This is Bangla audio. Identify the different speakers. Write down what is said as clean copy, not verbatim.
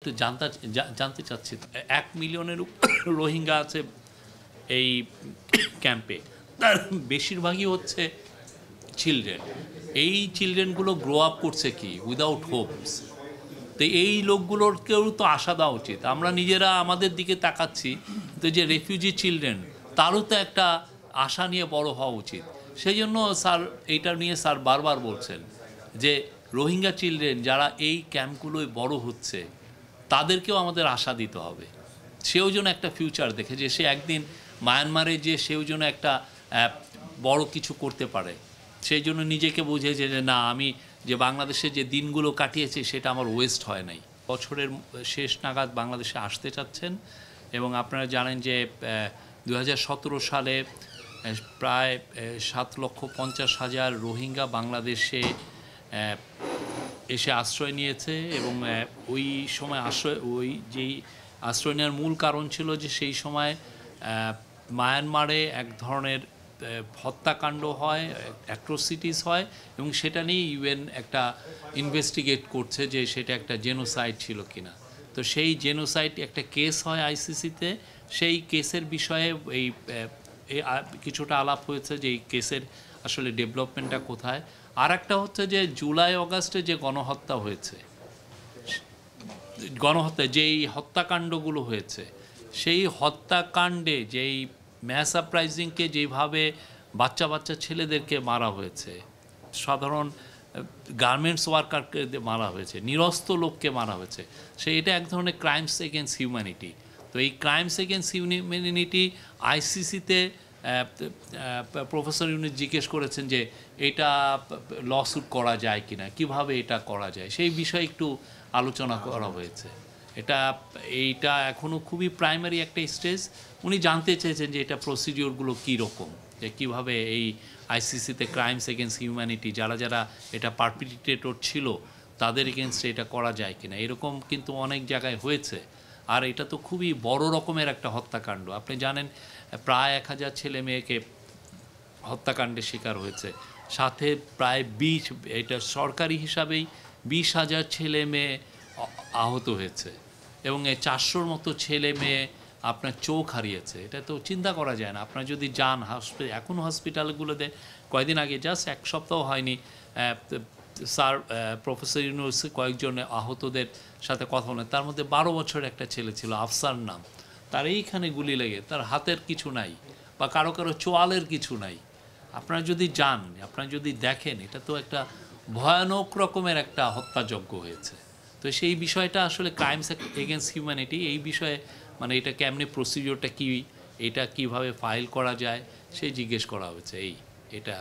Speaker 1: একটু জানতে চাচ্ছি 1 মিলিয়নের রোহিঙ্গা আছে এই ক্যাম্পে, তার বেশিরভাগই হচ্ছে চিলড্রেন। এই চিলড্রেনগুলো গ্রো আপ করছে কি উইদাউট হোপস। তো এই লোকগুলোরকেও তো আশা দেওয়া উচিত। আমরা নিজেরা আমাদের দিকে তাকাচ্ছি, তো যে রেফিউজি চিলড্রেন তারও তো একটা আশা নিয়ে বড় হওয়া উচিত। সেই জন্য স্যার এইটা নিয়ে স্যার বারবার বলছেন যে রোহিঙ্গা চিলড্রেন যারা এই ক্যাম্পগুলোয় বড় হচ্ছে তাদেরকেও আমাদের আশা দিতে হবে। সেও যেন একটা ফিউচার দেখে, যে সে একদিন মায়ানমারে যে সেও যেন একটা বড় কিছু করতে পারে। সেই জন্য নিজেকে বুঝেছে যে না, আমি যে বাংলাদেশে যে দিনগুলো কাটিয়েছি সেটা আমার ওয়েস্ট হয় নাই। বছরের শেষ নাগাদ বাংলাদেশে আসতে চাচ্ছেন, এবং আপনারা জানেন যে 2017 সালে প্রায় 7,50,000 রোহিঙ্গা বাংলাদেশে এসে আশ্রয় নিয়েছে। এবং ওই সময় যেই আশ্রয় নেওয়ার মূল কারণ ছিল যে সেই সময় মায়ানমারে এক ধরনের হত্যাকাণ্ড হয়, অ্যাট্রোসিটিস হয়, এবং সেটা নিয়ে ইউএন একটা ইনভেস্টিগেট করছে যে সেটা একটা জেনোসাইড ছিল কিনা। তো সেই জেনোসাইড একটা কেস হয় আইসিসিতে। সেই কেসের বিষয়ে এই কিছুটা আলাপ হয়েছে যে এই কেসের আসলে ডেভেলপমেন্টটা কোথায়। আর একটা হচ্ছে যে জুলাই অগাস্টে যে গণহত্যা হয়েছে, যেই হত্যাকাণ্ডগুলো হয়েছে, সেই হত্যাকাণ্ডে যেই ম্যাস আপরাইজিংকে যেভাবে বাচ্চা ছেলেদেরকে মারা হয়েছে, সাধারণ গার্মেন্টস ওয়ার্কারকে মারা হয়েছে, নিরস্ত্র লোককে মারা হয়েছে, এটা এক ধরনের ক্রাইমস এগেনস্ট হিউম্যানিটি। তো এই ক্রাইমস এগেনস্ট হিউম্যানিটি আইসিসিতে প্রফেসর ইউনুস জিজ্ঞেস করেছেন যে এটা লসুট করা যায় কিনা, কিভাবে এটা করা যায়, সেই বিষয়ে একটু আলোচনা করা হয়েছে। এইটা এখনও খুবই প্রাইমারি একটা স্টেজ। উনি জানতে চেয়েছেন যে এটা প্রসিডিওরগুলো কীরকম, যে কীভাবে এই আইসিসিতে ক্রাইমস এগেনস্ট হিউম্যানিটি যারা এটা পারপিট্রেটর ছিল তাদের এগেনস্টে এটা করা যায় কিনা। এরকম কিন্তু অনেক জায়গায় হয়েছে। আর এটা তো খুবই বড় রকমের একটা হত্যাকাণ্ড। আপনি জানেন প্রায় 1000 ছেলে মেয়েকে হত্যাকাণ্ডের শিকার হয়েছে, সাথে প্রায় এটা সরকারি হিসাবেই 20,000 ছেলে মেয়ে আহত হয়েছে, এবং 400-র মতো ছেলে মেয়ে আপনার চোখ হারিয়েছে। এটা তো চিন্তা করা যায় না। আপনার যদি যান এখন হসপিটালগুলোতে, কয়েকদিন আগে জাস্ট 1 সপ্তাহ হয়নি স্যার প্রফেসর ইউনুস কয়েকজন আহতদের সাথে কথা বলেন। তার মধ্যে 12 বছরের একটা ছেলে ছিল, আফসার নাম, তার এইখানে গুলি লেগে তার হাতের কিছু নাই, বা কারো চোয়ালের কিছু নাই। আপনারা যদি যান, আপনারা যদি দেখেন, এটা তো একটা ভয়ানক রকমের একটা হত্যাযজ্ঞ হয়েছে। তো সেই বিষয়টা আসলে ক্রাইমস এগেনস্ট হিউম্যানিটি, এই বিষয়ে মানে এটা কেমনি প্রসিডিওরটা কী, এটা কিভাবে ফাইল করা যায় সেই জিজ্ঞেস করা হয়েছে। এটা